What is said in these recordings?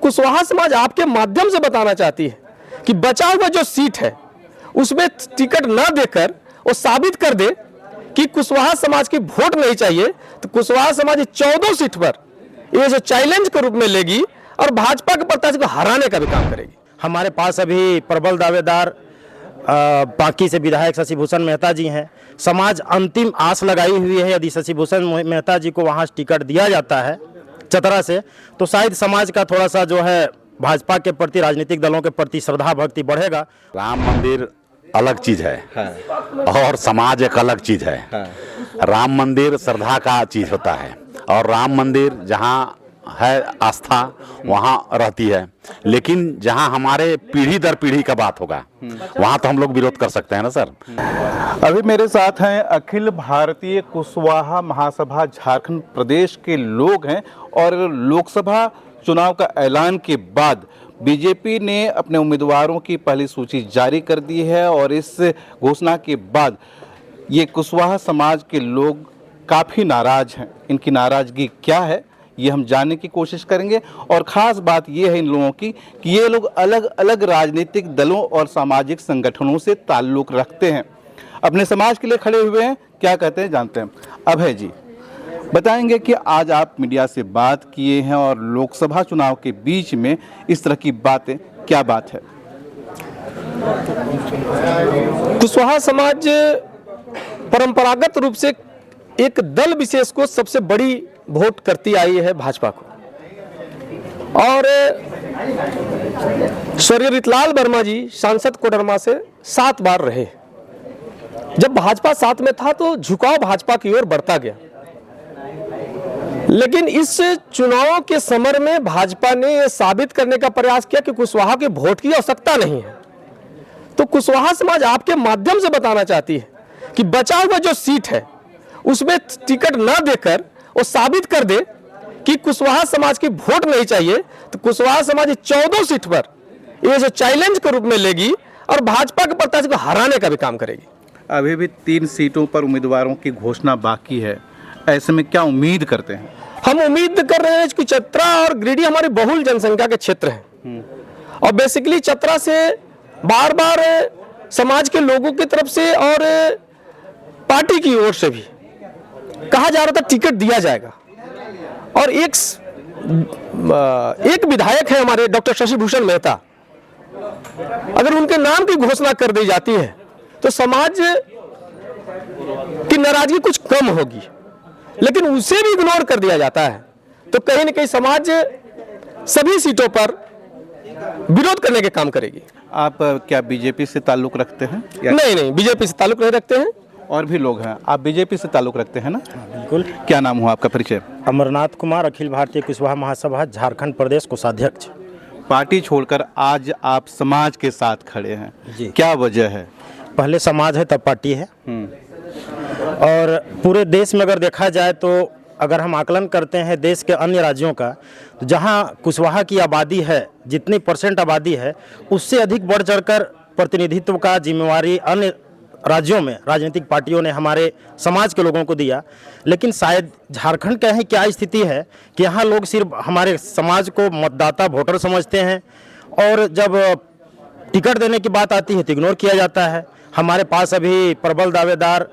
कुशवाहा समाज आपके माध्यम से बताना चाहती है कि बचा हुआ जो सीट है उसमें टिकट ना देकर वो साबित कर दे कि कुशवाहा समाज की वोट नहीं चाहिए, तो कुशवाहा समाज 14 सीट पर ये जो चैलेंज के रूप में लेगी और भाजपा के प्रत्याशी को हराने का भी काम करेगी। हमारे पास अभी प्रबल दावेदार बाकी से विधायक शशिभूषण मेहता जी हैं। समाज अंतिम आस लगाई हुई है, यदि शशिभूषण मेहता जी को वहाँ टिकट दिया जाता है चतरा से, तो शायद समाज का थोड़ा सा जो है भाजपा के प्रति, राजनीतिक दलों के प्रति श्रद्धा भक्ति बढ़ेगा। राम मंदिर अलग चीज है और समाज एक अलग चीज है। राम मंदिर श्रद्धा का चीज होता है और राम मंदिर जहाँ है आस्था वहाँ रहती है, लेकिन जहाँ हमारे पीढ़ी दर पीढ़ी का बात होगा वहाँ तो हम लोग विरोध कर सकते हैं ना सर। अभी मेरे साथ हैं अखिल भारतीय कुशवाहा महासभा झारखंड प्रदेश के लोग हैं और लोकसभा चुनाव का ऐलान के बाद बीजेपी ने अपने उम्मीदवारों की पहली सूची जारी कर दी है और इस घोषणा के बाद ये कुशवाहा समाज के लोग काफ़ी नाराज हैं। इनकी नाराज़गी क्या है ये हम जानने की कोशिश करेंगे और ख़ास बात ये है इन लोगों की कि ये लोग अलग अलग राजनीतिक दलों और सामाजिक संगठनों से ताल्लुक़ रखते हैं, अपने समाज के लिए खड़े हुए हैं। क्या कहते हैं जानते हैं। अभय जी बताएंगे कि आज आप मीडिया से बात किए हैं और लोकसभा चुनाव के बीच में इस तरह की बातें, क्या बात है? कुशवाहा समाज परंपरागत रूप से एक दल विशेष को सबसे बड़ी वोट करती आई है भाजपा को, और स्वर्गीय रितलाल वर्मा जी सांसद कोडरमा से 7 बार रहे। जब भाजपा साथ में था तो झुकाव भाजपा की ओर बढ़ता गया, लेकिन इस चुनाव के समर में भाजपा ने यह साबित करने का प्रयास किया कि कुशवाहा के वोट की आवश्यकता नहीं है। तो कुशवाहा समाज आपके माध्यम से बताना चाहती है कि बचा हुआ जो सीट है उसमें टिकट ना देकर वो साबित कर दे कि कुशवाहा समाज की वोट नहीं चाहिए, तो कुशवाहा समाज 14 सीट पर ये जो चैलेंज के रूप में लेगी और भाजपा के प्रत्याशी को हराने का भी काम करेगी। अभी भी 3 सीटों पर उम्मीदवारों की घोषणा बाकी है, ऐसे में क्या उम्मीद करते हैं? हम उम्मीद कर रहे हैं कि चतरा और गिरिडीह हमारी बहुल जनसंख्या के क्षेत्र हैं और बेसिकली चतरा से बार बार समाज के लोगों की तरफ से और पार्टी की ओर से भी कहा जा रहा था टिकट दिया जाएगा, और एक विधायक है हमारे डॉक्टर शशिभूषण मेहता, अगर उनके नाम की घोषणा कर दी जाती है तो समाज की नाराजगी कुछ कम होगी, लेकिन उसे भी इग्नोर कर दिया जाता है तो कहीं न कहीं समाज सभी सीटों पर विरोध करने के काम करेगी। आप क्या बीजेपी से ताल्लुक़ रखते हैं? नहीं, बीजेपी से ताल्लुक़ नहीं रखते हैं। और भी लोग हैं, आप बीजेपी से ताल्लुक़ रखते हैं ना? बिल्कुल। क्या नाम हुआ आपका? परिचय। अमरनाथ कुमार, अखिल भारतीय कुशवाहा महासभा झारखंड प्रदेश कोषाध्यक्ष। पार्टी छोड़कर आज आप समाज के साथ खड़े हैं जी। क्या वजह है? पहले समाज है तब पार्टी है। और पूरे देश में अगर देखा जाए तो अगर हम आकलन करते हैं देश के अन्य राज्यों का, तो जहां कुशवाहा की आबादी है, जितनी % आबादी है, उससे अधिक बढ़ चढ़कर प्रतिनिधित्व का जिम्मेवारी अन्य राज्यों में राजनीतिक पार्टियों ने हमारे समाज के लोगों को दिया। लेकिन शायद झारखंड का ही क्या स्थिति है कि यहाँ लोग सिर्फ हमारे समाज को मतदाता वोटर समझते हैं और जब टिकट देने की बात आती है तो इग्नोर किया जाता है। हमारे पास अभी प्रबल दावेदार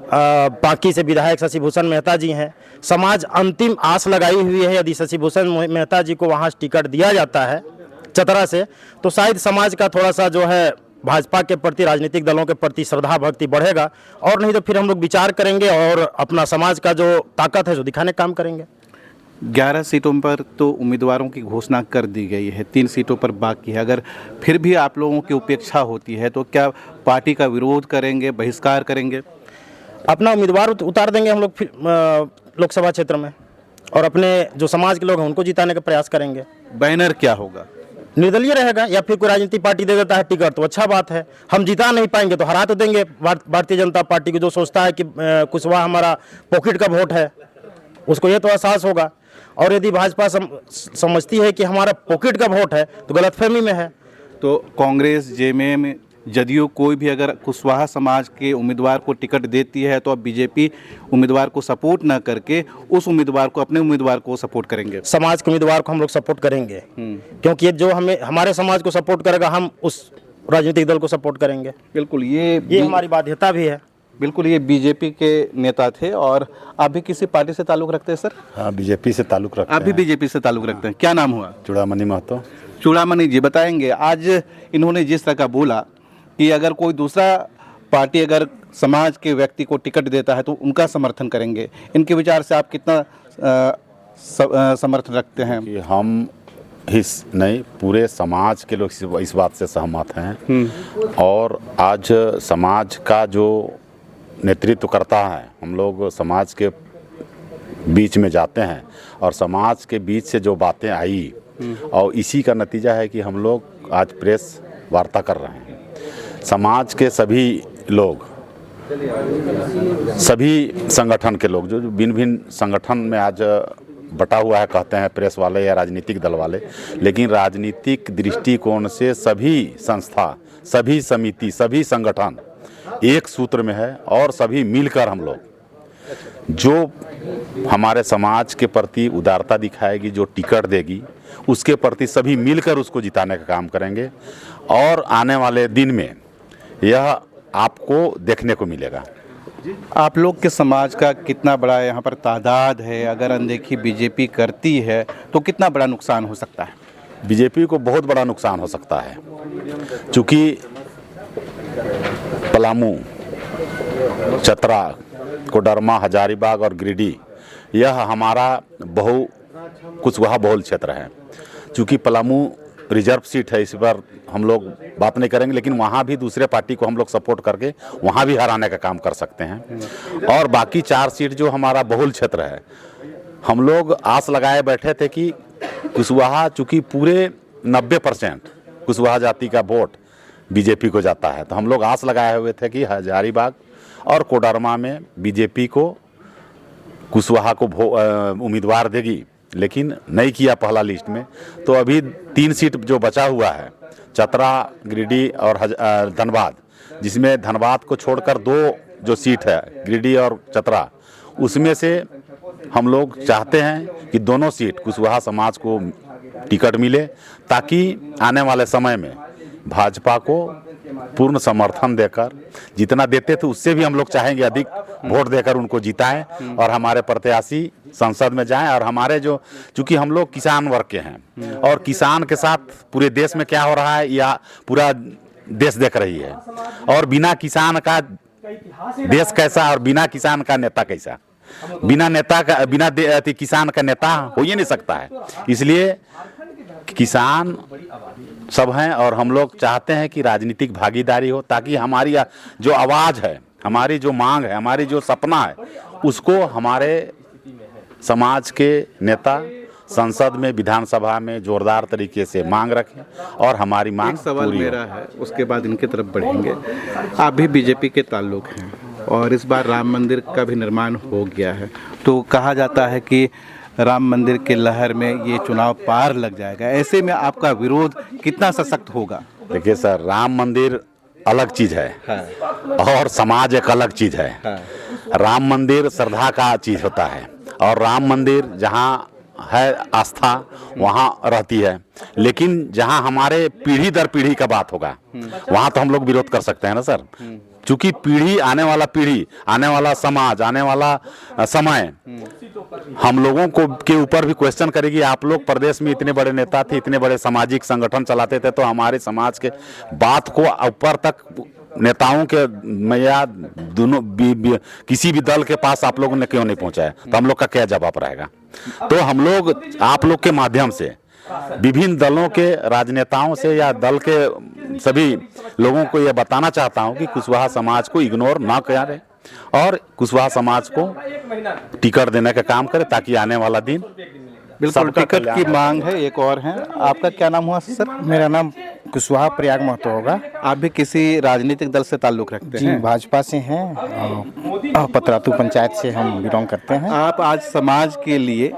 बाकी से विधायक शशिभूषण मेहता जी हैं। समाज अंतिम आस लगाई हुई है, यदि शशिभूषण मेहता जी को वहाँ टिकट दिया जाता है चतरा से, तो शायद समाज का थोड़ा सा जो है भाजपा के प्रति, राजनीतिक दलों के प्रति श्रद्धा भक्ति बढ़ेगा, और नहीं तो फिर हम लोग विचार करेंगे और अपना समाज का जो ताकत है जो दिखाने का काम करेंगे। 11 सीटों पर तो उम्मीदवारों की घोषणा कर दी गई है, 3 सीटों पर बाकी है। अगर फिर भी आप लोगों की उपेक्षा होती है तो क्या पार्टी का विरोध करेंगे, बहिष्कार करेंगे? अपना उम्मीदवार उतार देंगे हम लोग लोकसभा क्षेत्र में, और अपने जो समाज के लोग हैं उनको जिताने का प्रयास करेंगे। बैनर क्या होगा? निर्दलीय रहेगा, या फिर कोई राजनीतिक पार्टी दे देता है टिकट तो अच्छा बात है। हम जिता नहीं पाएंगे तो हरा तो देंगे भारतीय जनता पार्टी को, जो सोचता है कि कुशवाहा हमारा पॉकेट का वोट है, उसको ये तो एहसास होगा। और यदि भाजपा समझती है कि हमारा पॉकेट का वोट है तो गलतफहमी में है। तो कांग्रेस, जेएमएम जदयू कोई भी अगर कुशवाहा समाज के उम्मीदवार को टिकट देती है तो अब बीजेपी उम्मीदवार को सपोर्ट ना करके उस उम्मीदवार को, अपने उम्मीदवार को सपोर्ट करेंगे। समाज के उम्मीदवार को हम लोग सपोर्ट करेंगे, क्योंकि ये जो हमें हमारे समाज को सपोर्ट करेगा हम उस राजनीतिक दल को सपोर्ट करेंगे। बिल्कुल, ये हमारी बाध्यता भी है। बिल्कुल, ये बीजेपी के नेता थे। और आप भी किसी पार्टी से ताल्लुक रखते हैं सर? हाँ, बीजेपी से ताल्लुक रखते आप भी बीजेपी से ताल्लुक रखते हैं। क्या नाम हुआ? चूड़ामणि महतो। चूड़ामणि जी, बताएंगे आज इन्होंने जिस तरह का बोला कि अगर कोई दूसरा पार्टी अगर समाज के व्यक्ति को टिकट देता है तो उनका समर्थन करेंगे, इनके विचार से आप कितना समर्थन रखते हैं? कि हम नहीं, पूरे समाज के लोग इस बात से सहमत हैं। और आज समाज का जो नेतृत्व करता है, हम लोग समाज के बीच में जाते हैं और समाज के बीच से जो बातें आई और इसी का नतीजा है कि हम लोग आज प्रेस वार्ता कर रहे हैं। समाज के सभी लोग, सभी संगठन के लोग जो भिन्न भिन्न संगठन में आज बटा हुआ है, कहते हैं प्रेस वाले या राजनीतिक दल वाले, लेकिन राजनीतिक दृष्टिकोण से सभी संस्था, सभी समिति, सभी संगठन एक सूत्र में है और सभी मिलकर हम लोग जो हमारे समाज के प्रति उदारता दिखाएगी, जो टिकट देगी, उसके प्रति सभी मिलकर उसको जिताने का काम करेंगे। और आने वाले दिन में यह आपको देखने को मिलेगा। आप लोग के समाज का कितना बड़ा यहाँ पर तादाद है? अगर अनदेखी बीजेपी करती है तो कितना बड़ा नुकसान हो सकता है? बीजेपी को बहुत बड़ा नुकसान हो सकता है, क्योंकि पलामू, चतरा, कोडरमा, हजारीबाग और गिरिडीह यह हमारा कुशवाहा बहुल क्षेत्र है। चूँकि पलामू रिजर्व सीट है, इस पर हम लोग बात नहीं करेंगे, लेकिन वहाँ भी दूसरे पार्टी को हम लोग सपोर्ट करके वहाँ भी हराने का काम कर सकते हैं। और बाकी 4 सीट जो हमारा बहुल क्षेत्र है, हम लोग आस लगाए बैठे थे कि कुशवाहा, चूँकि पूरे 90% कुशवाहा जाति का वोट बीजेपी को जाता है, तो हम लोग आस लगाए हुए थे कि हजारीबाग और कोडरमा में बीजेपी को कुशवाहा को उम्मीदवार देगी, लेकिन नहीं किया पहला लिस्ट में। तो अभी 3 सीट जो बचा हुआ है, चतरा, गिरिडीह और धनबाद, जिसमें धनबाद को छोड़कर 2 जो सीट है, गिरिडीह और चतरा, उसमें से हम लोग चाहते हैं कि दोनों सीट कुशवाहा समाज को टिकट मिले, ताकि आने वाले समय में भाजपा को पूर्ण समर्थन देकर, जितना देते थे उससे भी हम लोग चाहेंगे अधिक वोट देकर उनको जिताएं और हमारे प्रत्याशी संसद में जाएं। और हमारे जो, चूंकि हम लोग किसान वर्ग के हैं और किसान के साथ पूरे देश में क्या हो रहा है या पूरा देश देख रही है, और बिना किसान का देश कैसा और बिना किसान का नेता कैसा, बिना किसान का नेता हो ही नहीं सकता है। इसलिए किसान सब हैं और हम लोग चाहते हैं कि राजनीतिक भागीदारी हो, ताकि हमारी जो आवाज़ है, हमारी जो मांग है, हमारी जो सपना है, उसको हमारे समाज के नेता संसद में, विधानसभा में जोरदार तरीके से मांग रखें और हमारी मांग। एक सवाल मेरा है, उसके बाद इनके तरफ बढ़ेंगे। आप भी बीजेपी के ताल्लुक हैं और इस बार राम मंदिर का भी निर्माण हो गया है, तो कहा जाता है कि राम मंदिर के लहर में ये चुनाव पार लग जाएगा। ऐसे में आपका विरोध कितना सशक्त होगा? देखिए सर, राम मंदिर अलग चीज है। हाँ। और समाज एक अलग चीज है। हाँ। राम मंदिर श्रद्धा का चीज होता है और राम मंदिर जहाँ है आस्था वहाँ रहती है, लेकिन जहाँ हमारे पीढ़ी दर पीढ़ी का बात होगा वहाँ तो हम लोग विरोध कर सकते हैं ना सर, क्योंकि आने वाला समाज, आने वाला समय हम लोगों को के ऊपर भी क्वेश्चन करेगी। आप लोग प्रदेश में इतने बड़े नेता थे, इतने बड़े सामाजिक संगठन चलाते थे, तो हमारे समाज के बात को ऊपर तक नेताओं के या दोनों किसी भी दल के पास आप लोगों ने क्यों नहीं पहुंचाया, तो हम लोग का क्या जवाब रहेगा? तो हम लोग आप लोग के माध्यम से विभिन्न दलों के राजनेताओं से या दल के सभी लोगों को यह बताना चाहता हूं कि कुशवाहा समाज को इग्नोर ना करें और कुशवाहा समाज को टिकट देने का काम करें, ताकि आने वाला दिन बिल्कुल टिकट की मांग है। एक और है, आपका क्या नाम हुआ सर? मेरा नाम कुशवाहा प्रयाग महतो होगा। आप भी किसी राजनीतिक दल से ताल्लुक रखते हैं? जी, भाजपा से हैं, पतरातू पंचायत से हम बिलोंग करते हैं। आप आज समाज के लिए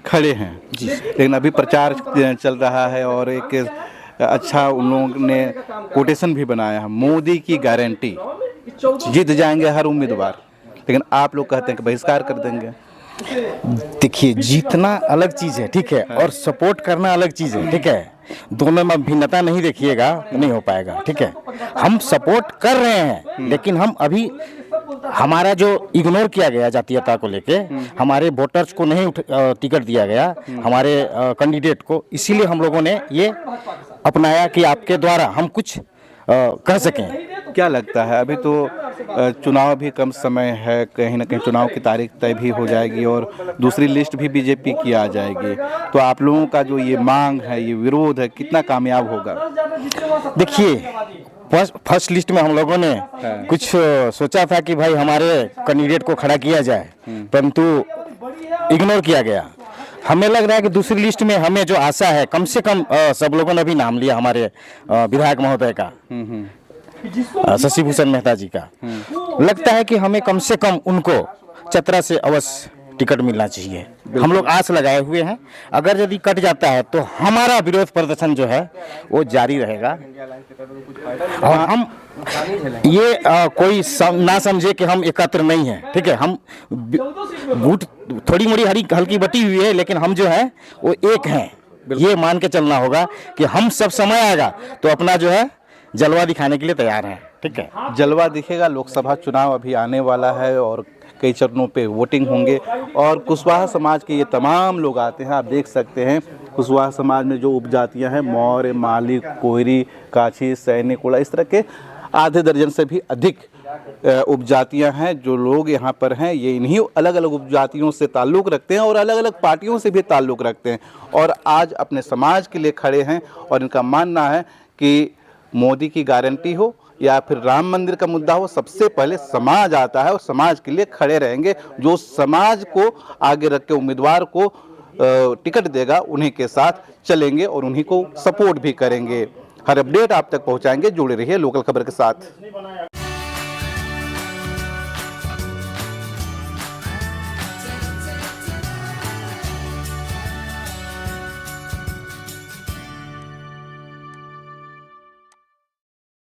खड़े हैं जी, लेकिन अभी प्रचार चल रहा है और एक अच्छा उन लोगों ने कोटेशन भी बनाया है, मोदी की गारंटी, जीत जाएंगे हर उम्मीदवार, लेकिन आप लोग कहते हैं कि बहिष्कार कर देंगे। देखिए, जीतना अलग चीज़ है, ठीक है, और सपोर्ट करना अलग चीज़ है, ठीक है। दोनों में भिन्नता नहीं देखिएगा तो नहीं हो पाएगा, ठीक है। हम सपोर्ट कर रहे हैं, लेकिन हम अभी हमारा जो इग्नोर किया गया जातीयता को लेके, हमारे वोटर्स को नहीं टिकट दिया गया, हमारे कैंडिडेट को, इसीलिए हम लोगों ने ये अपनाया कि आपके द्वारा हम कुछ कर सकें। क्या लगता है, अभी तो चुनाव भी कम समय है, कहीं ना कहीं चुनाव की तारीख तय भी हो जाएगी और दूसरी लिस्ट भी बीजेपी की आ जाएगी, तो आप लोगों का जो ये मांग है, ये विरोध है, कितना कामयाब होगा? देखिए, फर्स्ट लिस्ट में हम लोगों ने कुछ सोचा था कि भाई हमारे कैंडिडेट को खड़ा किया जाए, परंतु इग्नोर किया गया। हमें लग रहा है कि दूसरी लिस्ट में हमें जो आशा है, कम से कम सब लोगों ने भी नाम लिया हमारे विधायक महोदय का, शशि भूषण मेहता जी का, लगता है कि हमें कम से कम उनको चतरा से अवश्य टिकट मिलना चाहिए। हम लोग आस लगाए हुए हैं, अगर यदि कट जाता है तो हमारा विरोध प्रदर्शन जो है वो जारी रहेगा। और हम ये कोई ना समझे कि हम एकत्र नहीं हैं, ठीक है। हम गुट थोड़ी मोड़ी हल्की बटी हुई है, लेकिन हम जो है वो एक हैं, ये मान के चलना होगा कि हम सब समय आएगा तो अपना जो है जलवा दिखाने के लिए तैयार हैं, ठीक है। जलवा दिखेगा। लोकसभा चुनाव अभी आने वाला है और कई चरणों पे वोटिंग होंगे और कुशवाहा समाज के ये तमाम लोग आते हैं। आप देख सकते हैं कुशवाहा समाज में जो उपजातियां हैं, मौर्य, माली, कोयरी, काछी, सैनी, कोड़ा, इस तरह के आधे दर्जन से भी अधिक उपजातियां हैं जो लोग यहाँ पर हैं। ये इन्हीं अलग अलग उपजातियों से ताल्लुक़ रखते हैं और अलग अलग पार्टियों से भी ताल्लुक़ रखते हैं और आज अपने समाज के लिए खड़े हैं और इनका मानना है कि मोदी की गारंटी हो या फिर राम मंदिर का मुद्दा हो, सबसे पहले समाज आता है और समाज के लिए खड़े रहेंगे। जो समाज को आगे रख के उम्मीदवार को टिकट देगा, उन्हीं के साथ चलेंगे और उन्हीं को सपोर्ट भी करेंगे। हर अपडेट आप तक पहुंचाएंगे। जुड़े रहिए लोकल खबर के साथ।